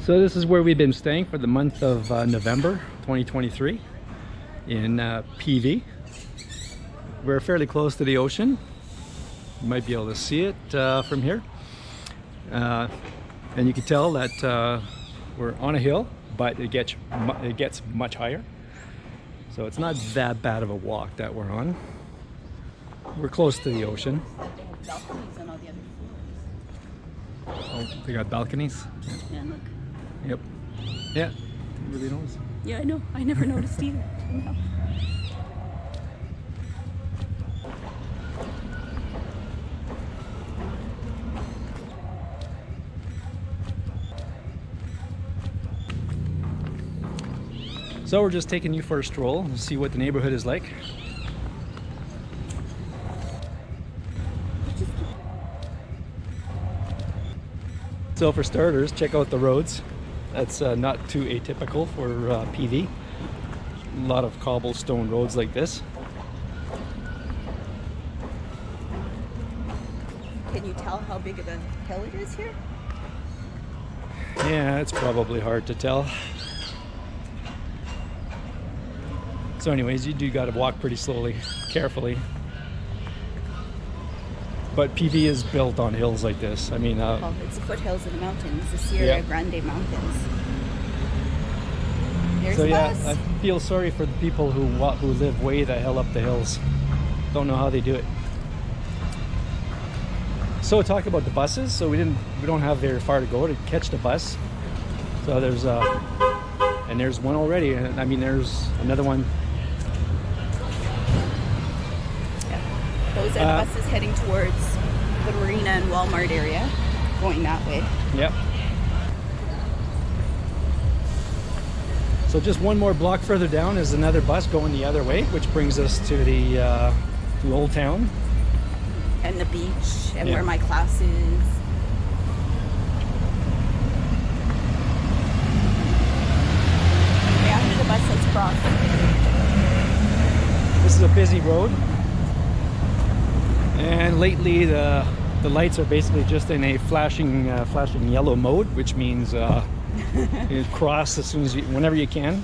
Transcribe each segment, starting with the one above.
So this is where we've been staying for the month of November 2023 in PV. We're fairly close to the ocean. You might be able to see it from here. And you can tell that we're on a hill, but it gets much higher. So it's not that bad of a walk that we're on. We're close to the ocean. Balconies on all the other floors. Oh, they got balconies? Yeah, look. Yep. Yeah, didn't really notice. Yeah, I know. I never noticed either. No. So we're just taking you for a stroll to see what the neighborhood is like. So for starters, check out the roads. That's not too atypical for PV. A lot of cobblestone roads like this. Can you tell how big of a hill it is here? Yeah, it's probably hard to tell. So anyways, you do got to walk pretty slowly, carefully. But PV is built on hills like this. I mean, Well, it's the foothills of the mountains, the Sierra Grande Mountains. There's so a yeah, bus. I feel sorry for the people who live way the hell up the hills. Don't know how they do it. So talk about the buses. So we don't have very far to go to catch the bus. So there's one already, and I mean there's another one. Those are the buses heading towards the marina and Walmart area, going that way. Yep. So just one more block further down is another bus going the other way, which brings us to the old town. And the beach, and where my class is. Yeah, after the bus has crossed. This is a busy road. And lately the lights are basically just in a flashing yellow mode, which means you cross as soon as whenever you can.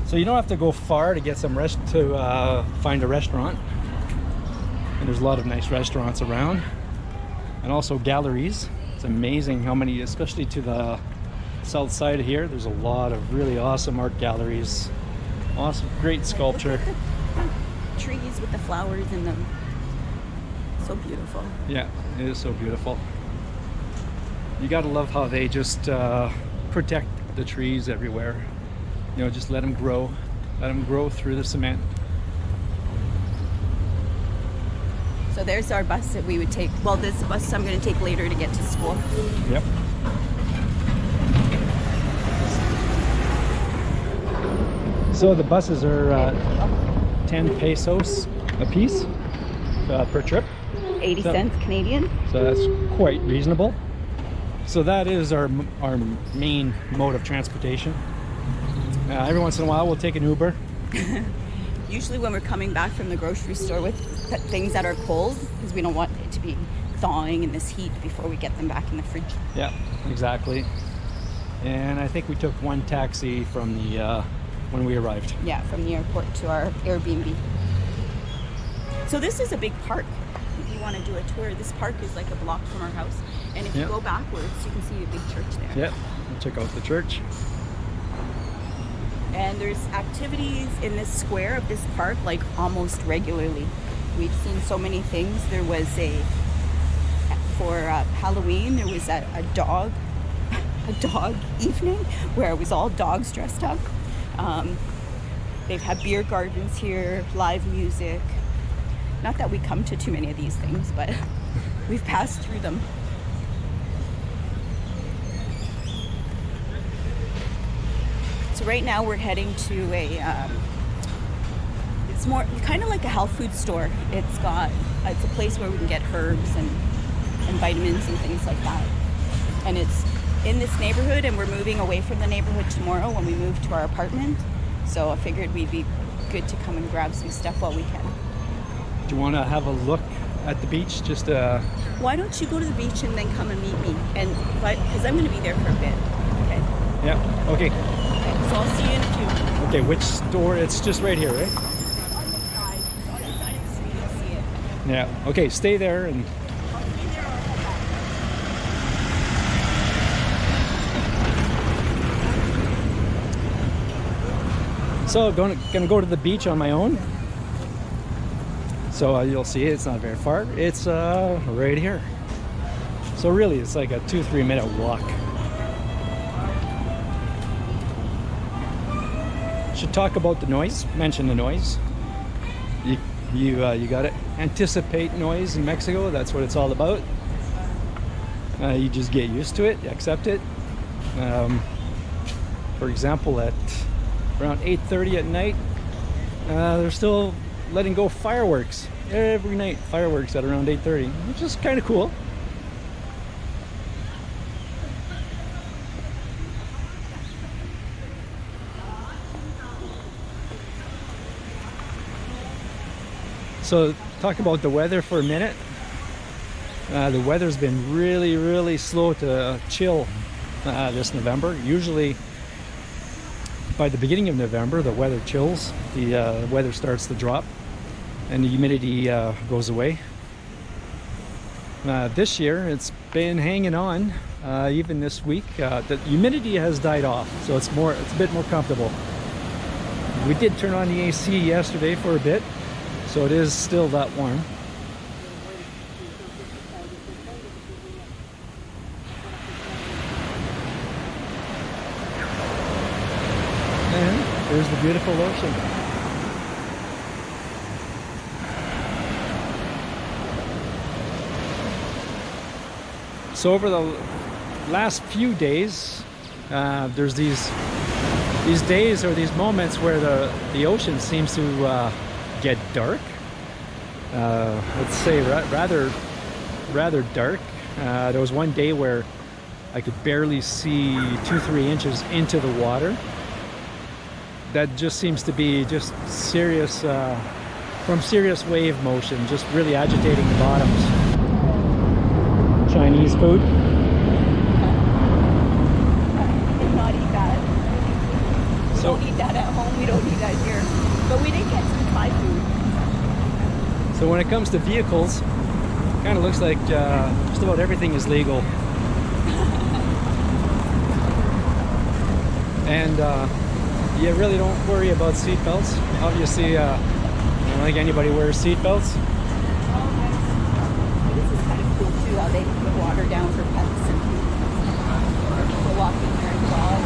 So you don't have to go far to get some find a restaurant. And there's a lot of nice restaurants around, and also galleries. It's amazing how many, especially to the south side of here, there's a lot of really awesome art galleries. Awesome, great sculpture. Trees with the flowers in them. So beautiful. Yeah, it is so beautiful. You gotta love how they just protect the trees everywhere. You know, just let them grow through the cement. So there's our bus that we would take. Well, this bus I'm going to take later to get to school. Yep. So the buses are 10 pesos a piece per trip. 80 cents Canadian. So that's quite reasonable. So that is our main mode of transportation. Every once in a while we'll take an Uber. Usually when we're coming back from the grocery store with things that are cold, because we don't want it to be thawing in this heat before we get them back in the fridge. Yeah, exactly. And I think we took one taxi from the when we arrived. Yeah, from the airport to our Airbnb. So this is a big park. If you want to do a tour, this park is like a block from our house. And if you go backwards, you can see a big church there. Yeah, we'll check out the church. And there's activities in this square of this park like almost regularly. We've seen so many things. There was for Halloween, there was a dog evening where it was all dogs dressed up. They've had beer gardens here, live music. Not that we come to too many of these things, but we've passed through them. So right now we're heading to it's more kind of like a health food store. It's a place where we can get herbs and vitamins and things like that. And it's in this neighborhood, and we're moving away from the neighborhood tomorrow when we move to our apartment. So I figured we'd be good to come and grab some stuff while we can. Do you want to have a look at the beach. Just Why don't you go to the beach and then come and meet me? And because I'm going to be there for a bit. Okay. yeah. Okay. Okay. So I'll see you in a few. Okay. Which store? It's just right here, right? On this side. On this side of the street, you'll see it. Yeah. Okay. Stay there and. I'll stay there or I'll come back. So gonna go to the beach on my own. So you'll see it's not very far. It's right here. So really, it's like a 2-3 minute walk. Should talk about the noise. Mention the noise. You got to anticipate noise in Mexico. That's what it's all about. You just get used to it, accept it. For example, at around 8:30 at night, they're still letting go fireworks every night. Fireworks at around 8:30, which is kind of cool. So talk about the weather for a minute. The weather's been really slow to chill this November. Usually by the beginning of November, the weather chills, the weather starts to drop, and the humidity goes away. This year, it's been hanging on. Even this week, the humidity has died off, so it's a bit more comfortable. We did turn on the AC yesterday for a bit, so it is still that warm. And there's the beautiful ocean. So over the last few days, there's these days or these moments where the ocean seems to get dark. Let's say rather dark. There was one day where I could barely see 2-3 inches into the water. That just seems to be just serious, from serious wave motion, just really agitating the bottoms. Chinese food. Did not eat that. We So- don't eat that at home. We don't eat that here. But we did get some Thai food. So when it comes to vehicles, kind of looks like just about everything is legal. And you really don't worry about seatbelts. Obviously, I don't think anybody wears seatbelts. This is kind of cool too, how they put water down for pets and people walking there as well.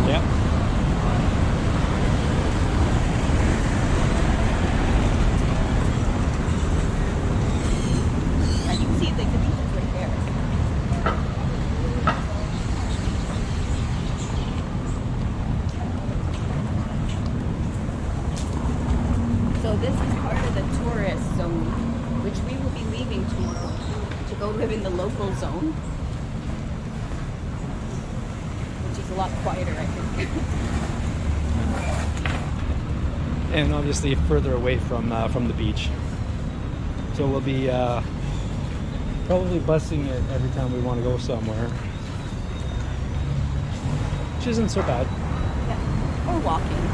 Yeah. And you can see like the beach is right there. So this is part of the tourist zone, which we will be leaving tomorrow to go live in the local zone, which is a lot quieter, I think. And obviously further away from the beach. So we'll be probably busing it every time we want to go somewhere, which isn't so bad. Yeah. Or walking.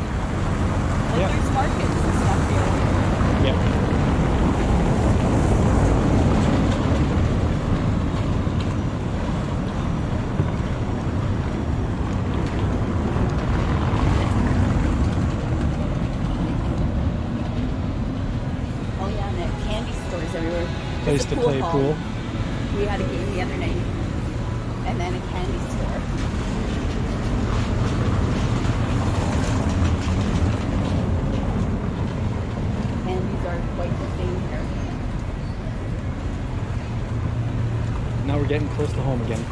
Like Yeah. there's markets and stuff here. Yeah. Oh yeah, and at candy stores everywhere. Place There's a to play hall. pool. We had a game the other night. And then a candy store. Candies are quite the thing here. Now we're getting close to home again.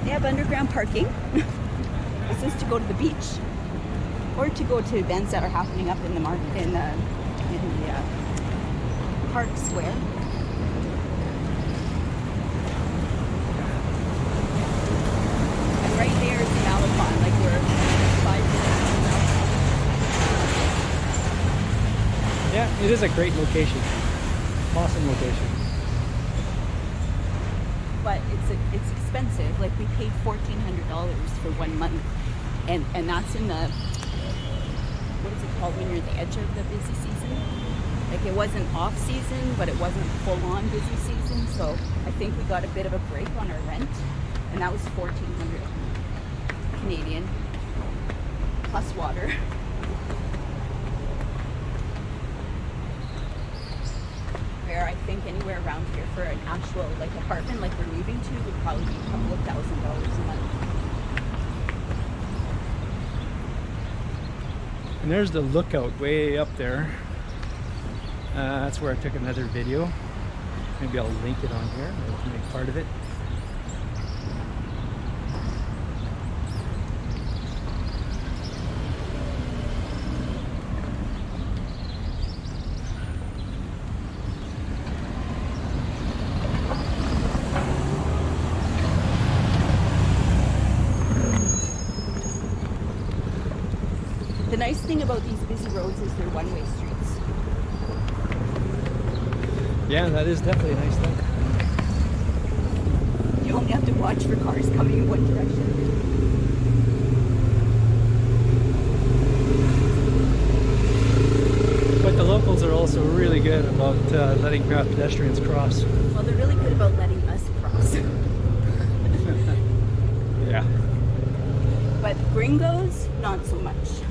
They have underground parking. This is to go to the beach. Or to go to events that are happening up in the park square. And right there is the Malacon, like we're 5 minutes from Malacon. It is a great location. Awesome location. But it's expensive. Like we paid $1,400 for 1 month, and that's in the, what is it called when you're at the edge of the busy season? Like it wasn't off season, but it wasn't full on busy season. So I think we got a bit of a break on our rent, and that was 1,400 Canadian plus water. Where I think anywhere around here for an actual like apartment like we're moving to would probably be a couple of $1,000 a month. And there's the lookout way up there. That's where I took another video. Maybe I'll link it on here, or make part of it. The nice thing about these busy roads is they're one-way streets. Yeah, that is definitely a nice thing. You only have to watch for cars coming in one direction. But the locals are also really good about letting pedestrians cross. Well, they're really good about letting us cross. Yeah. But gringos, not so much.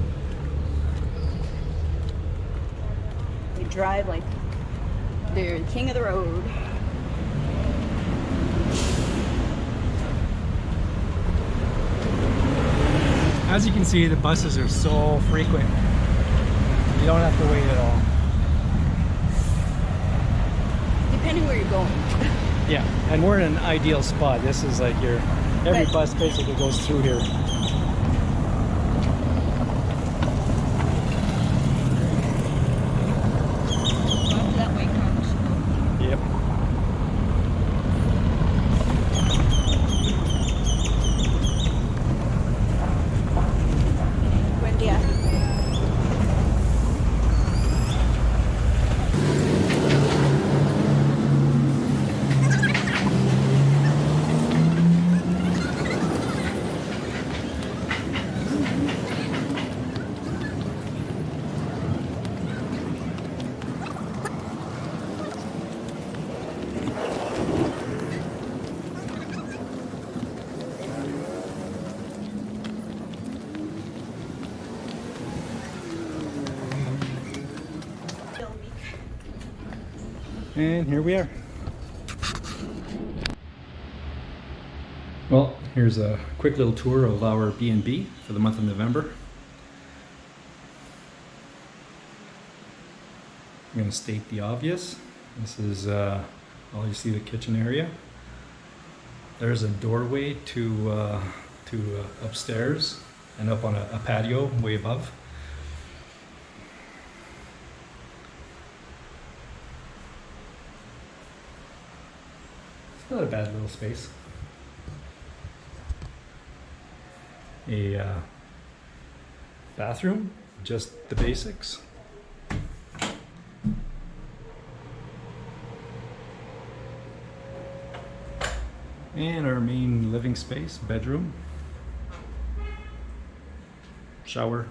They drive like they're the king of the road. As you can see, the buses are so frequent. You don't have to wait at all. Depending where you're going. Yeah, and we're in an ideal spot. This is like every bus basically goes through here. That way, Yep. Buen día. And here we are. Well, here's a quick little tour of our B&B for the month of November. I'm going to state the obvious. This is, well, you see the kitchen area. There's a doorway to upstairs and up on a patio way above. It's not a bad little space. A bathroom, just the basics. And our main living space, bedroom, shower.